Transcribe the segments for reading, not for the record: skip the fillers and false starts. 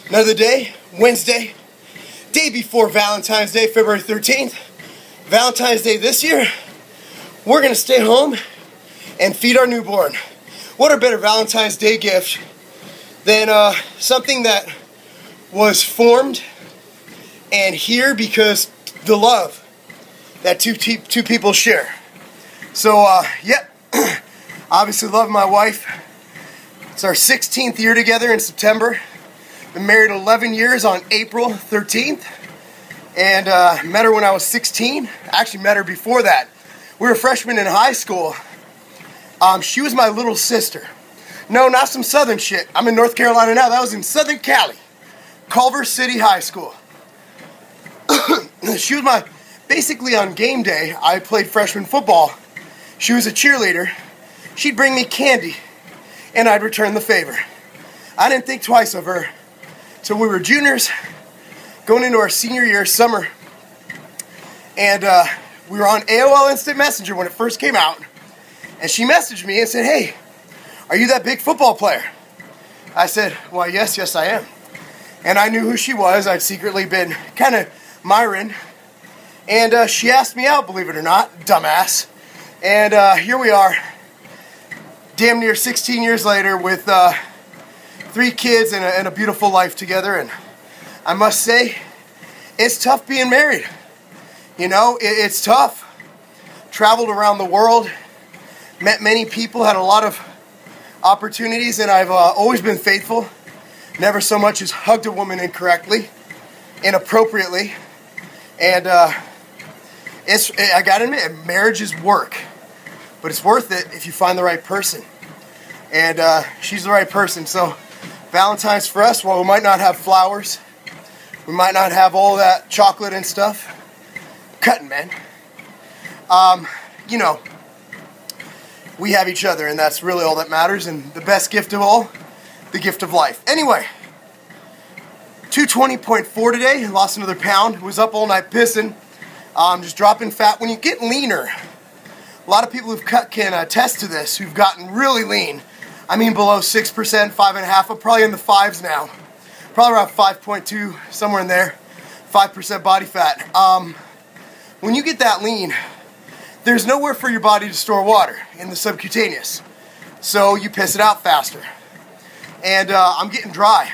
Another day, Wednesday, day before Valentine's Day, February 13th. Valentine's Day this year, we're going to stay home and feed our newborn. What a better Valentine's Day gift than something that was formed and here because the love that two people share. So, yep, obviously love my wife. It's our 16th year together in September. Been married 11 years on April 13th. And met her when I was 16. Actually met her before that. We were freshmen in high school. She was my little sister. No, not some southern shit. I'm in North Carolina now. That was in Southern Cali. Culver City High School. She was my, basically on game day, I played freshman football. She was a cheerleader. She'd bring me candy, and I'd return the favor. I didn't think twice of her. So we were juniors, going into our senior year, summer, and we were on AOL Instant Messenger when it first came out, and she messaged me and said, "Hey, are you that big football player?" I said, "Well, yes, I am." And I knew who she was. I'd secretly been kind of admiring, and she asked me out, believe it or not, dumbass. And here we are, damn near 16 years later with 3 kids and a beautiful life together. And I must say, it's tough being married. You know, it's tough. Traveled around the world, met many people, had a lot of opportunities, and I've always been faithful. Never so much as hugged a woman incorrectly, inappropriately. And I gotta admit, marriage is work. But it's worth it if you find the right person. And she's the right person, so Valentine's for us, while we might not have flowers, we might not have all that chocolate and stuff. Cutting, man. You know, we have each other, and that's really all that matters. And the best gift of all, the gift of life. Anyway, 220.4 today. Lost another pound. Was up all night pissing. Just dropping fat. When you get leaner, a lot of people who've cut can attest to this, who've gotten really lean. I mean below 6%, 5.5%, I'm probably in the 5s now. Probably around 5.2, somewhere in there. 5% body fat. When you get that lean, there's nowhere for your body to store water in the subcutaneous. So you piss it out faster. And I'm getting dry.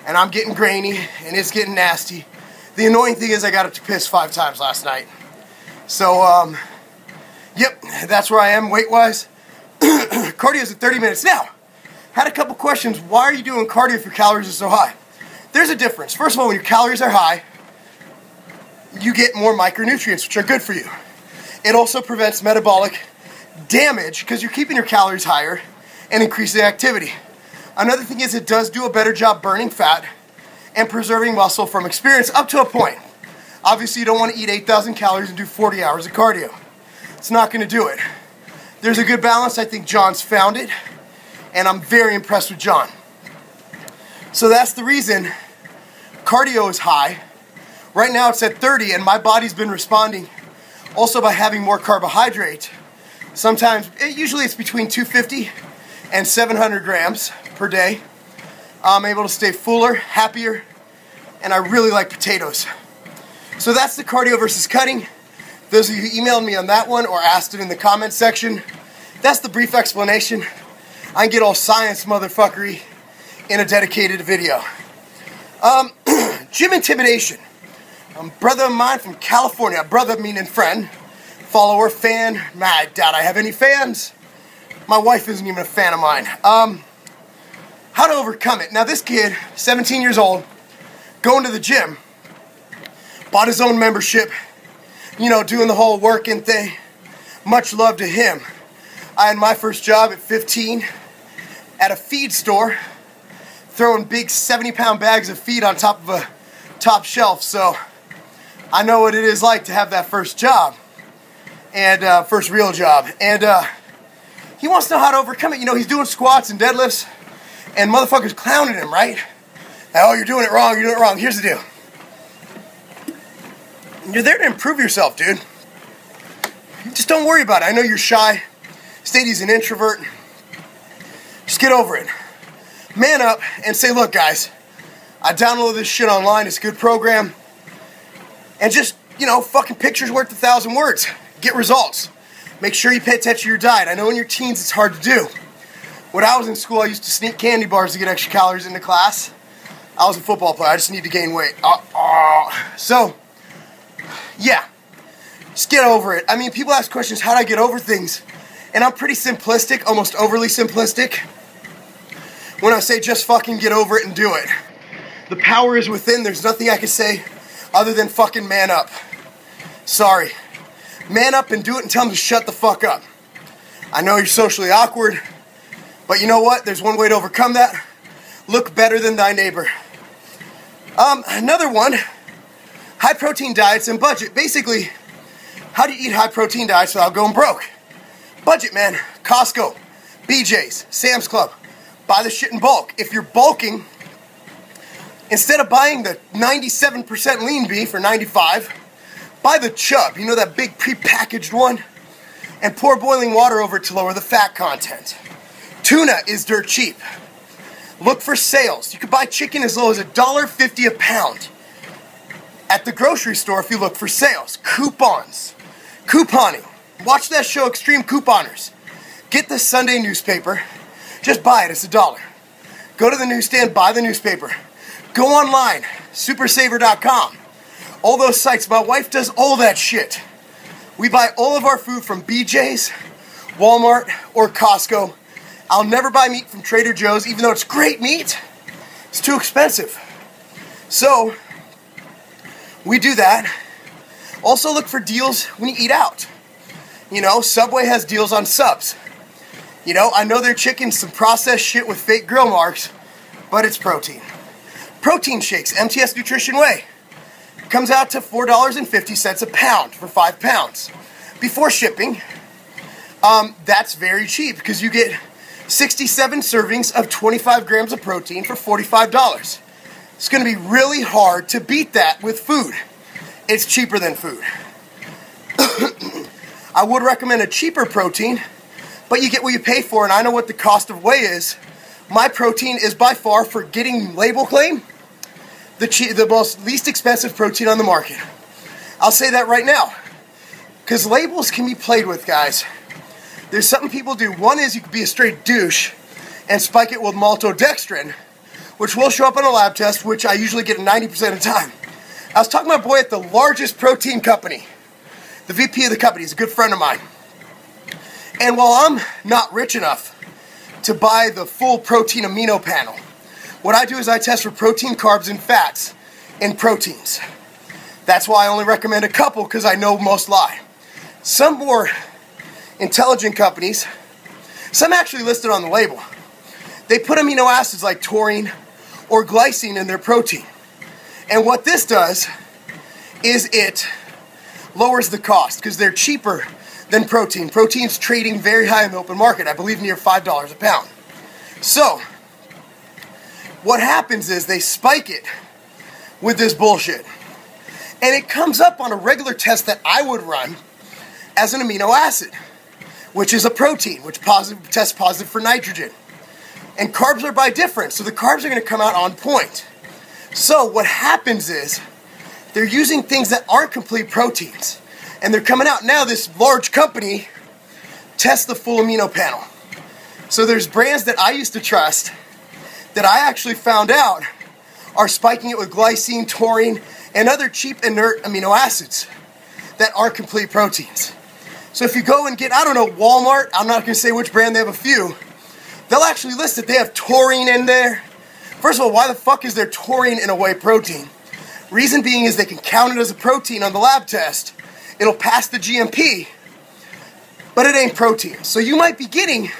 And I'm getting grainy, and it's getting nasty. The annoying thing is I got up to piss 5 times last night. So, yep, that's where I am weight-wise. Cardio's at 30 minutes. Now, had a couple questions. Why are you doing cardio if your calories are so high? There's a difference. First of all, when your calories are high, you get more micronutrients, which are good for you. It also prevents metabolic damage because you're keeping your calories higher and increasing activity. Another thing is it does do a better job burning fat and preserving muscle from experience up to a point. Obviously, you don't want to eat 8,000 calories and do 40 hours of cardio. It's not going to do it. There's a good balance. I think John's found it, and I'm very impressed with John. So that's the reason cardio is high. Right now it's at 30, and my body's been responding also by having more carbohydrate. Sometimes, usually it's between 250 and 700 grams per day. I'm able to stay fuller, happier, and I really like potatoes. So that's the cardio versus cutting. Those of you who emailed me on that one or asked it in the comment section, that's the brief explanation. I can get all science motherfuckery in a dedicated video. Gym Intimidation. A brother of mine from California, brother meaning friend, follower, fan. I doubt I have any fans. My wife isn't even a fan of mine. How to overcome it. Now this kid, 17 years old, going to the gym, bought his own membership, you know, doing the whole working thing. Much love to him. I had my first job at 15 at a feed store, throwing big 70-pound bags of feed on top of a top shelf. So I know what it is like to have that first job, and first real job. And he wants to know how to overcome it. You know, he's doing squats and deadlifts, and motherfuckers clowning him, right? Oh, you're doing it wrong, you're doing it wrong. Here's the deal. You're there to improve yourself, dude. Just don't worry about it. I know you're shy. Stadi's an introvert. Just get over it. Man up and say, look, guys, I downloaded this shit online. It's a good program. And just, you know, fucking pictures worth 1,000 words. Get results. Make sure you pay attention to your diet. I know in your teens it's hard to do. When I was in school, I used to sneak candy bars to get extra calories into class. I was a football player. I just need to gain weight. So, yeah. Just get over it. I mean, people ask questions, how do I get over things? And I'm pretty simplistic, almost overly simplistic, when I say just fucking get over it and do it. The power is within. There's nothing I can say other than fucking man up. Sorry. Man up and do it and tell them to shut the fuck up. I know you're socially awkward, but you know what? There's one way to overcome that. Look better than thy neighbor. Another one, high protein diets and budget. Basically, how do you eat high protein diets without going broke? Budget, man. Costco, BJ's, Sam's Club. Buy the shit in bulk. If you're bulking, instead of buying the 97% lean beef or 95, buy the chub. You know, that big prepackaged one? And pour boiling water over it to lower the fat content. Tuna is dirt cheap. Look for sales. You can buy chicken as low as $1.50 a pound at the grocery store if you look for sales. Coupons. Couponing. Watch that show, Extreme Couponers. Get the Sunday newspaper. Just buy it. It's $1. Go to the newsstand, buy the newspaper. Go online. Supersaver.com. All those sites. My wife does all that shit. We buy all of our food from BJ's, Walmart, or Costco. I'll never buy meat from Trader Joe's, even though it's great meat. It's too expensive. So, we do that. Also look for deals when you eat out. You know, Subway has deals on subs. You know, I know their chicken's some processed shit with fake grill marks, but it's protein. Protein shakes, MTS Nutrition Whey. Comes out to $4.50 a pound for 5 pounds. Before shipping, that's very cheap because you get 67 servings of 25 grams of protein for $45. It's going to be really hard to beat that with food. It's cheaper than food. I would recommend a cheaper protein, but you get what you pay for, and I know what the cost of whey is. My protein is by far, for getting label claim, the most least expensive protein on the market. I'll say that right now, because labels can be played with, guys. There's something people do. One is you could be a straight douche and spike it with maltodextrin, which will show up on a lab test, which I usually get 90% of the time. I was talking to my boy at the largest protein company. The VP of the company is a good friend of mine. And while I'm not rich enough to buy the full protein amino panel, what I do is I test for protein, carbs, and fats in proteins. That's why I only recommend a couple, because I know most lie. Some more intelligent companies, some actually listed on the label, they put amino acids like taurine or glycine in their protein. And what this does is it lowers the cost because they're cheaper than protein. Protein's trading very high in the open market, I believe near $5 a pound. So, what happens is they spike it with this bullshit. And it comes up on a regular test that I would run as an amino acid, which is a protein, which tests positive for nitrogen. And carbs are by difference, so the carbs are going to come out on point. So what happens is they're using things that aren't complete proteins, and they're coming out. Now this large company tests the full amino panel. So there's brands that I used to trust that I actually found out are spiking it with glycine, taurine, and other cheap inert amino acids that aren't complete proteins. So if you go and get, I don't know, Walmart, I'm not going to say which brand, they have a few, they'll actually list that they have taurine in there. First of all, why the fuck is there taurine in a whey protein? Reason being is they can count it as a protein on the lab test. It'll pass the GMP, but it ain't protein. So you might be getting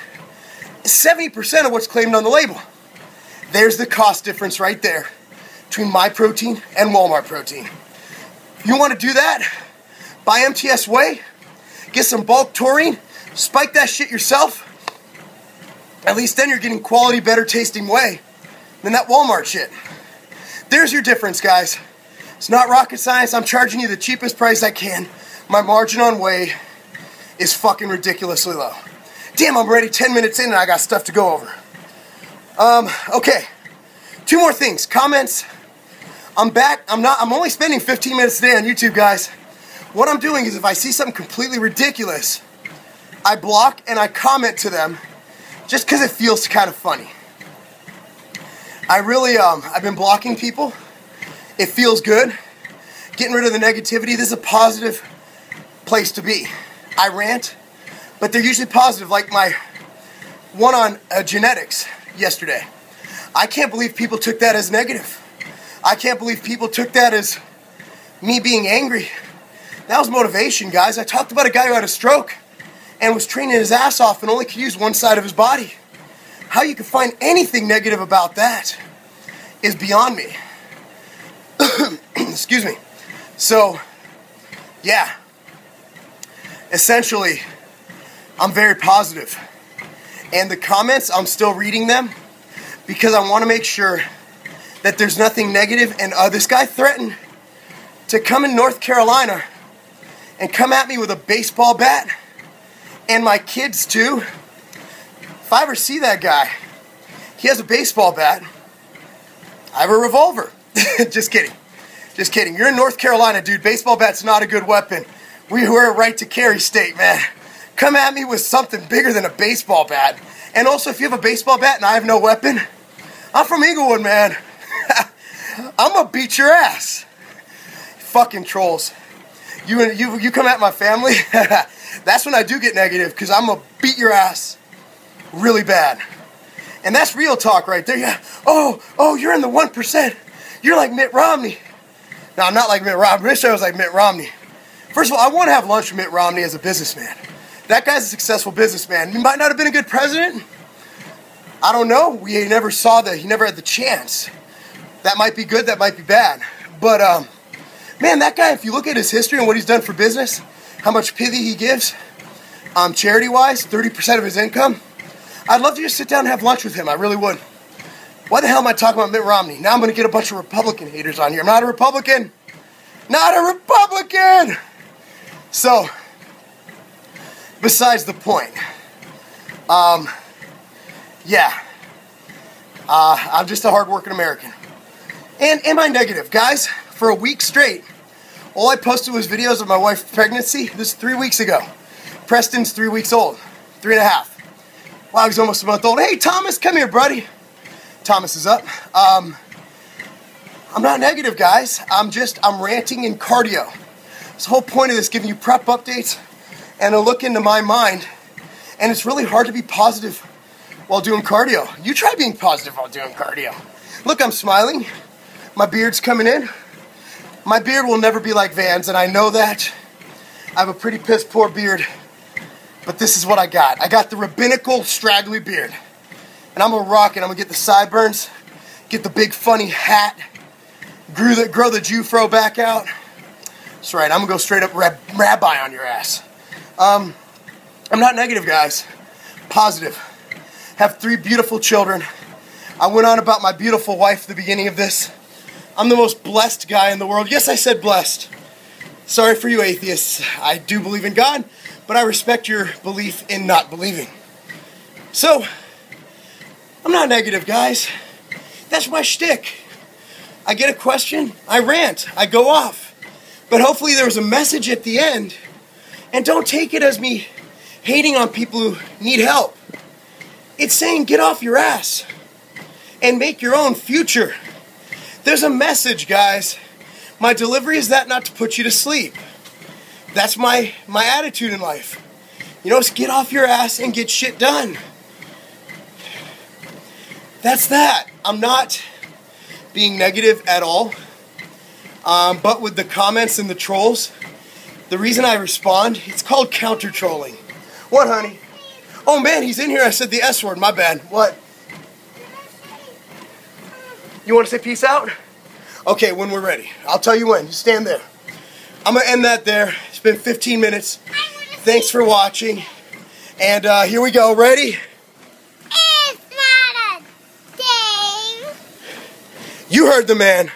70% of what's claimed on the label. There's the cost difference right there between my protein and Walmart protein. If you want to do that, buy MTS whey, get some bulk taurine, spike that shit yourself. At least then you're getting quality, better tasting whey than that Walmart shit. There's your difference, guys. It's not rocket science. I'm charging you the cheapest price I can. My margin on whey is fucking ridiculously low. Damn, I'm already 10 minutes in and I got stuff to go over. Okay. Two more things. Comments. I'm back. I'm only spending 15 minutes a day on YouTube, guys. What I'm doing is if I see something completely ridiculous, I block and I comment to them just because it feels kind of funny. I really, I've been blocking people. It feels good. Getting rid of the negativity. This is a positive place to be. I rant, but they're usually positive, like my one on genetics yesterday. I can't believe people took that as negative. I can't believe people took that as me being angry. That was motivation, guys. I talked about a guy who had a stroke and was training his ass off and only could use one side of his body. How you can find anything negative about that is beyond me. Excuse me. So, yeah. Essentially, I'm very positive. And the comments, I'm still reading them because I want to make sure that there's nothing negative. And this guy threatened to come in North Carolina and come at me with a baseball bat. And my kids too. If I ever see that guy, he has a baseball bat. I have a revolver. Just kidding. Just kidding. You're in North Carolina, dude. Baseball bat's not a good weapon. We're a right to carry state, man. Come at me with something bigger than a baseball bat. And also, if you have a baseball bat and I have no weapon, I'm from Inglewood, man. I'm gonna beat your ass. Fucking trolls. You come at my family, that's when I do get negative, because I'm gonna beat your ass really bad. And that's real talk right there. Yeah. Oh, you're in the 1%. You're like Mitt Romney. No, I'm not like Mitt Romney. I wish I was like Mitt Romney. First of all, I want to have lunch with Mitt Romney as a businessman. That guy's a successful businessman. He might not have been a good president. I don't know. We never saw that. He never had the chance. That might be good. That might be bad. But, man, that guy, if you look at his history and what he's done for business, how much pithy he gives, charity-wise, 30% of his income, I'd love to just sit down and have lunch with him. I really would. Why the hell am I talking about Mitt Romney? Now I'm going to get a bunch of Republican haters on here. I'm not a Republican. Not a Republican! So, besides the point, yeah, I'm just a hard-working American. And am I negative? Guys, for a week straight, all I posted was videos of my wife's pregnancy. This is 3 weeks ago. Preston's 3 weeks old. 3.5. Wow, he's almost a month old. Hey, Thomas, come here, buddy. Thomas is up. I'm not negative, guys. I'm ranting in cardio. It's the whole point of this, giving you prep updates and a look into my mind. And it's really hard to be positive while doing cardio. You try being positive while doing cardio. Look, I'm smiling. My beard's coming in. My beard will never be like Van's, and I know that. I have a pretty piss poor beard, but this is what I got. I got the rabbinical straggly beard. And I'm gonna rock it. I'm gonna get the sideburns, get the big funny hat, grow the Jew fro back out. That's right, I'm gonna go straight up rabbi on your ass. I'm not negative, guys. Positive. Have 3 beautiful children. I went on about my beautiful wife at the beginning of this. I'm the most blessed guy in the world. Yes, I said blessed. Sorry for you atheists. I do believe in God, but I respect your belief in not believing. So, I'm not negative, guys. That's my shtick. I get a question, I rant, I go off. But hopefully there was a message at the end. And don't take it as me hating on people who need help. It's saying get off your ass and make your own future. There's a message, guys. My delivery is that not to put you to sleep. That's my attitude in life. You know, it's get off your ass and get shit done. That's that. I'm not being negative at all. But with the comments and the trolls, the reason I respond, it's called counter-trolling. What, honey? Oh, man, he's in here. I said the S word. My bad. What? You want to say peace out? Okay, when we're ready. I'll tell you when. You stand there. I'm going to end that there. It's been 15 minutes. Thanks for watching. And here we go. Ready? It's not a game. You heard the man.